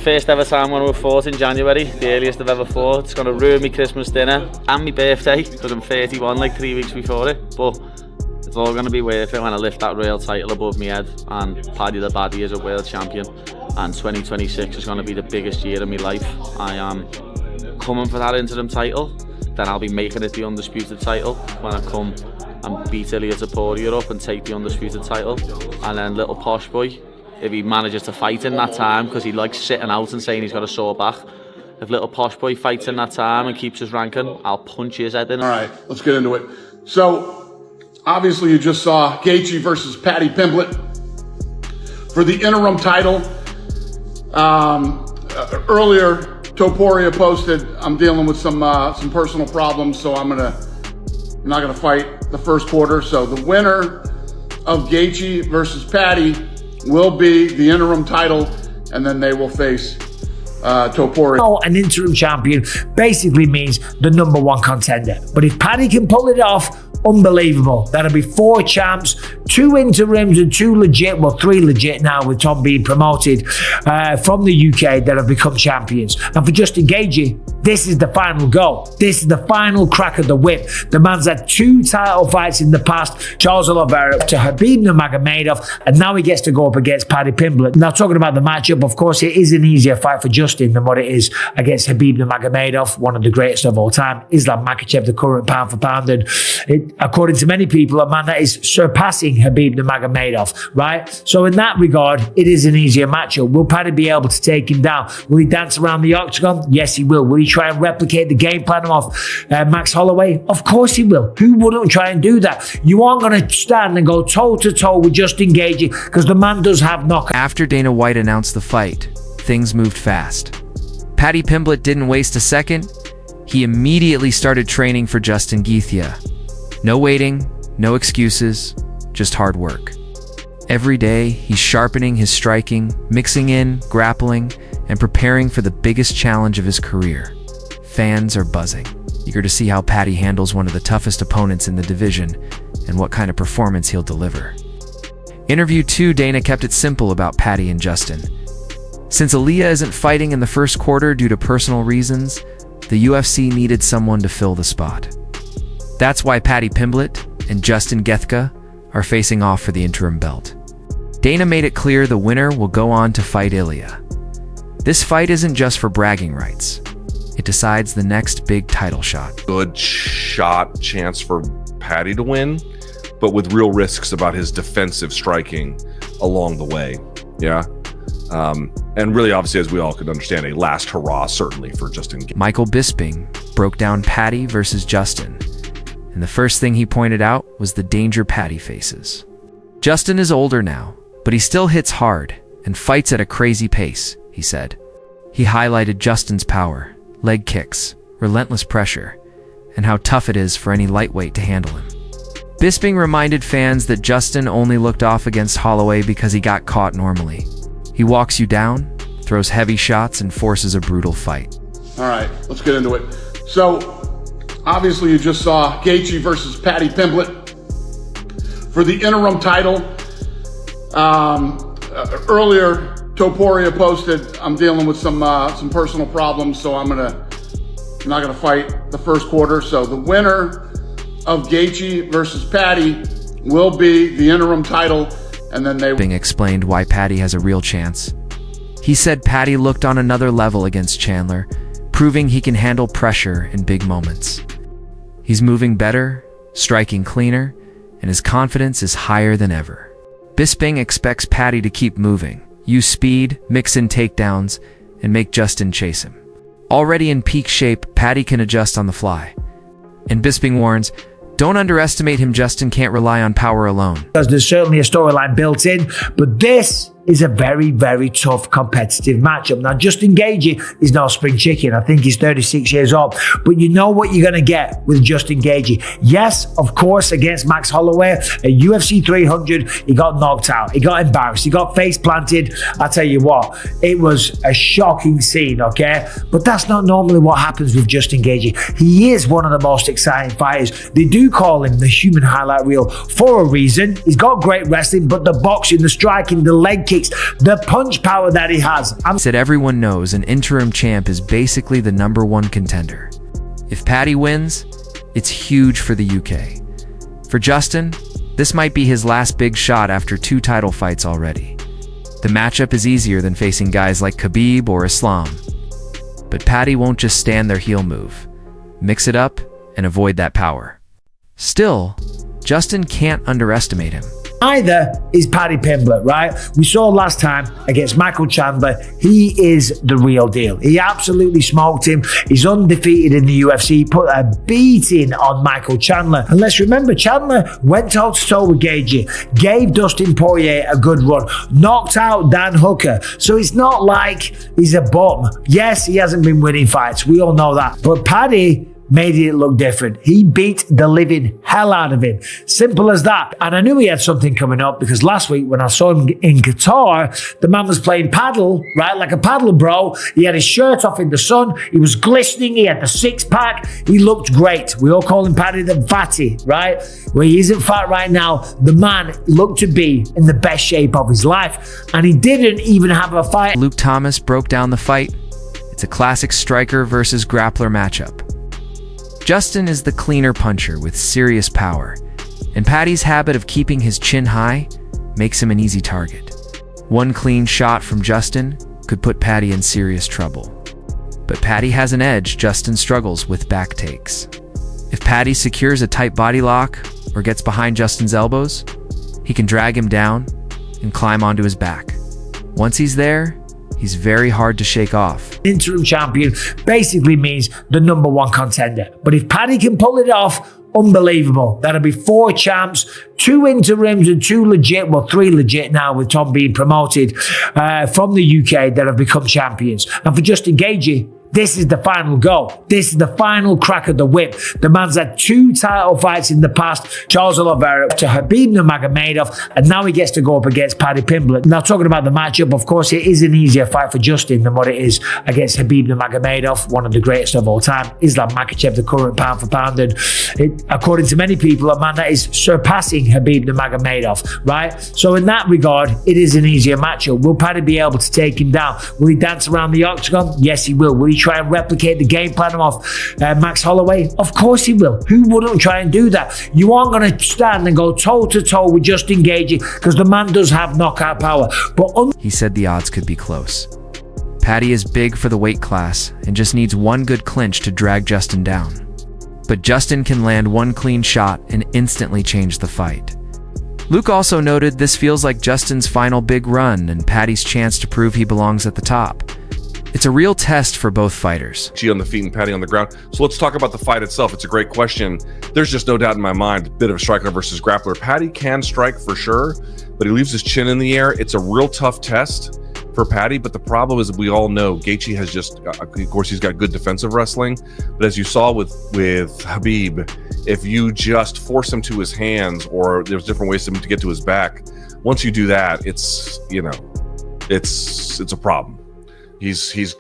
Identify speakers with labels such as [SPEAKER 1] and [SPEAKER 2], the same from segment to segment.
[SPEAKER 1] first ever time when I fought in January, the earliest I've ever fought. It's going to ruin my Christmas dinner and my birthday because I'm 31 like 3 weeks before it. But it's all going to be worth it when I lift that real title above my head and Paddy the Baddy is a world champion. And 2026 is going to be the biggest year of my life. I am coming for that interim title. Then I'll be making it the undisputed title when I come and beat Ilia Topuria up and take the undisputed title. And then little posh boy, if he manages to fight in that time, because he likes sitting out and saying he's got a sore back, if little posh boy fights in that time and keeps his ranking, I'll punch his head in.
[SPEAKER 2] All right, let's get into it. So, obviously you just saw Gaethje versus Paddy Pimblett for the interim title. Earlier, Topuria posted, I'm dealing with some personal problems, so I'm not gonna fight the first quarter. So the winner of Gaethje versus Paddy will be the interim title, and then they will face Topuria.
[SPEAKER 3] Oh, an interim champion basically means the #1 contender. But if Paddy can pull it off, unbelievable. That'll be 4 champs, 2 interims and 2 legit, well 3 legit now with Tom being promoted from the UK that have become champions. And for Justin Gaethje, this is the final go. This is the final crack of the whip. The man's had 2 title fights in the past, Charles Oliveira to Khabib Nurmagomedov, and now he gets to go up against Paddy Pimblett. Now talking about the matchup, of course it is an easier fight for Justin than what it is against Khabib Nurmagomedov, one of the greatest of all time. Islam Makhachev, the current pound for pound, and according to many people, a man that is surpassing Khabib Nurmagomedov, right? So in that regard, it is an easier matchup. Will Paddy be able to take him down? Will he dance around the octagon? Yes, he will. Will he try and replicate the game plan of Max Holloway? Of course he will. Who wouldn't try and do that? You aren't going to stand and go toe-to-toe with Justin Gaethje because the man does have knockouts.
[SPEAKER 4] After Dana White announced the fight, things moved fast. Paddy Pimblett didn't waste a second. He immediately started training for Justin Gaethje. No waiting, no excuses, just hard work. Every day, he's sharpening his striking, mixing in, grappling, and preparing for the biggest challenge of his career. Fans are buzzing, eager to see how Paddy handles one of the toughest opponents in the division and what kind of performance he'll deliver. Interview 2, Dana kept it simple about Paddy and Justin. Since Ilia isn't fighting in the first quarter due to personal reasons, the UFC needed someone to fill the spot. That's why Paddy Pimblett and Justin Gaethje are facing off for the interim belt. Dana made it clear the winner will go on to fight Ilia. This fight isn't just for bragging rights. It decides the next big title shot.
[SPEAKER 5] Good chance for Paddy to win, but with real risks about his defensive striking along the way. Yeah. And really, obviously, as we all could understand, a last hurrah certainly for Justin Gaethje.
[SPEAKER 4] Michael Bisping broke down Paddy versus Justin. And the first thing he pointed out was the danger Paddy faces. Justin is older now, but he still hits hard and fights at a crazy pace, he said. He highlighted Justin's power, leg kicks, relentless pressure, and how tough it is for any lightweight to handle him. Bisping reminded fans that Justin only looked off against Holloway because he got caught normally. He walks you down, throws heavy shots, and forces a brutal fight.
[SPEAKER 2] All right, let's get into it. So, obviously, you just saw Gaethje versus Paddy Pimblett for the interim title. Earlier, Topuria posted, I'm dealing with some personal problems, so I'm not gonna fight the first quarter. So the winner of Gaethje versus Paddy will be the interim title, and then they...
[SPEAKER 4] Bisping explained why Paddy has a real chance. He said Paddy looked on another level against Chandler, proving he can handle pressure in big moments. He's moving better, striking cleaner, and his confidence is higher than ever. Bisping expects Paddy to keep moving, use speed, mix in takedowns, and make Justin chase him. Already in peak shape, Paddy can adjust on the fly. And Bisping warns, don't underestimate him. Justin can't rely on power alone.
[SPEAKER 3] Because there's certainly a storyline built in, but this is a very, very tough competitive matchup. Now, Justin Gaethje is no spring chicken. I think he's 36 years old. But you know what you're going to get with Justin Gaethje. Yes, of course, against Max Holloway at UFC 300, he got knocked out. He got embarrassed. He got face planted. I tell you what, it was a shocking scene, okay? But that's not normally what happens with Justin Gaethje. He is one of the most exciting fighters. They do call him the human highlight reel for a reason. He's got great wrestling, but the boxing, the striking, the leg kick, kicks, the punch power that he has.
[SPEAKER 4] Said everyone knows an interim champ is basically the #1 contender. If Paddy wins, it's huge for the UK. For Justin, this might be his last big shot after 2 title fights already. The matchup is easier than facing guys like Khabib or Islam. But Paddy won't just stand there heel move. Mix it up and avoid that power. Still, Justin can't underestimate him.
[SPEAKER 3] Either is Paddy Pimblett, right? We saw last time against Michael Chandler, he is the real deal. He absolutely smoked him. He's undefeated in the UFC, put a beating on Michael Chandler. And let's remember, Chandler went toe-to-toe with Gaethje, gave Dustin Poirier a good run, knocked out Dan Hooker. So it's not like he's a bum. Yes, he hasn't been winning fights. We all know that. But Paddy made it look different. He beat the living hell out of him. Simple as that. And I knew he had something coming up because last week when I saw him in Qatar, the man was playing paddle, right? Like a paddle bro. He had his shirt off in the sun. He was glistening. He had the 6-pack. He looked great. We all call him Paddy the Fatty, right? Well, he isn't fat right now. The man looked to be in the best shape of his life. And he didn't even have a fight.
[SPEAKER 4] Luke Thomas broke down the fight. It's a classic striker versus grappler matchup. Justin is the cleaner puncher with serious power, and Paddy's habit of keeping his chin high makes him an easy target. One clean shot from Justin could put Paddy in serious trouble. But Paddy has an edge. Justin struggles with back takes. If Paddy secures a tight body lock or gets behind Justin's elbows, he can drag him down and climb onto his back. Once he's there, he's very hard to shake off.
[SPEAKER 3] Interim champion basically means the #1 contender. But if Paddy can pull it off, unbelievable. That'll be 4 champs, 2 interims and 2 legit, well 3 legit now with Tom being promoted from the UK that have become champions. And for Justin Gaethje, this is the final go. This is the final crack of the whip. The man's had 2 title fights in the past, Charles Oliveira to Khabib Nurmagomedov, and now he gets to go up against Paddy Pimblett. Now, talking about the matchup, of course, it is an easier fight for Justin than what it is against Khabib Nurmagomedov, one of the greatest of all time. Islam Makhachev, the current pound for pound, and according to many people, a man that is surpassing Khabib Nurmagomedov, right? So in that regard, it is an easier matchup. Will Paddy be able to take him down? Will he dance around the octagon? Yes, he will. Will he try and replicate the game plan of Max Holloway? Of course he will. Who wouldn't try and do that? You aren't going to stand and go toe-to-toe with Justin Gaethje because the man does have knockout power. But
[SPEAKER 4] he said the odds could be close. Paddy is big for the weight class and just needs one good clinch to drag Justin down. But Justin can land one clean shot and instantly change the fight. Luke also noted this feels like Justin's final big run and Paddy's chance to prove he belongs at the top. It's a real test for both fighters.
[SPEAKER 5] Gaethje on the feet and Paddy on the ground. So let's talk about the fight itself. It's a great question. There's just no doubt in my mind, a bit of striker versus grappler. Paddy can strike for sure, but he leaves his chin in the air. It's a real tough test for Paddy, but the problem is we all know Gaethje has just, of course, he's got good defensive wrestling, but as you saw with Khabib, if you just force him to his hands or there's different ways for him to get to his back, once you do that, it's a problem. He seems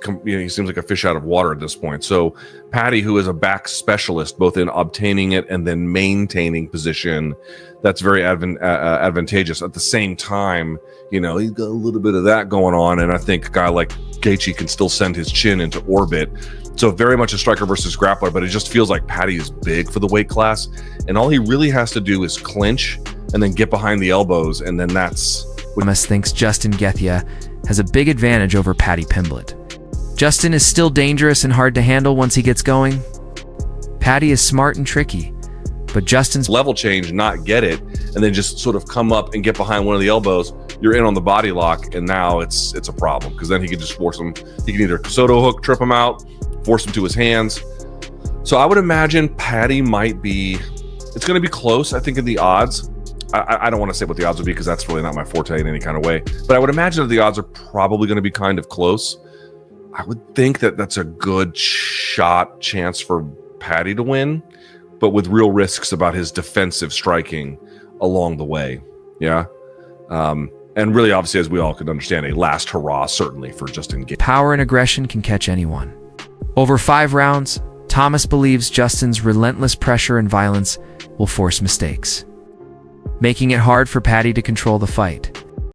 [SPEAKER 5] like a fish out of water at this point. So Paddy, who is a back specialist, both in obtaining it and then maintaining position, that's very advantageous. At the same time, he's got a little bit of that going on, and I think a guy like Gaethje can still send his chin into orbit. So very much a striker versus grappler, but it just feels like Paddy is big for the weight class, and all he really has to do is clinch and then get behind the elbows, and then that's...
[SPEAKER 4] Thomas thinks Justin Gaethje has a big advantage over Paddy Pimblett. Justin is still dangerous and hard to handle once he gets going. Paddy is smart and tricky, but Justin's
[SPEAKER 5] level change, not get it, and then just sort of come up and get behind one of the elbows, you're in on the body lock, and now it's a problem, because then he can just force him. He can either Soto hook, trip him out, force him to his hands. So I would imagine Paddy might be, it's going to be close, I think, in the odds. I don't want to say what the odds would be because that's really not my forte in any kind of way. But I would imagine that the odds are probably going to be kind of close. I would think that that's a good chance for Paddy to win, but with real risks about his defensive striking along the way. Yeah. And really, obviously, as we all could understand, a last hurrah, certainly, for Justin Gaethje.
[SPEAKER 4] Power and aggression can catch anyone. Over 5 rounds, Thomas believes Justin's relentless pressure and violence will force mistakes, making it hard for Paddy to control the fight.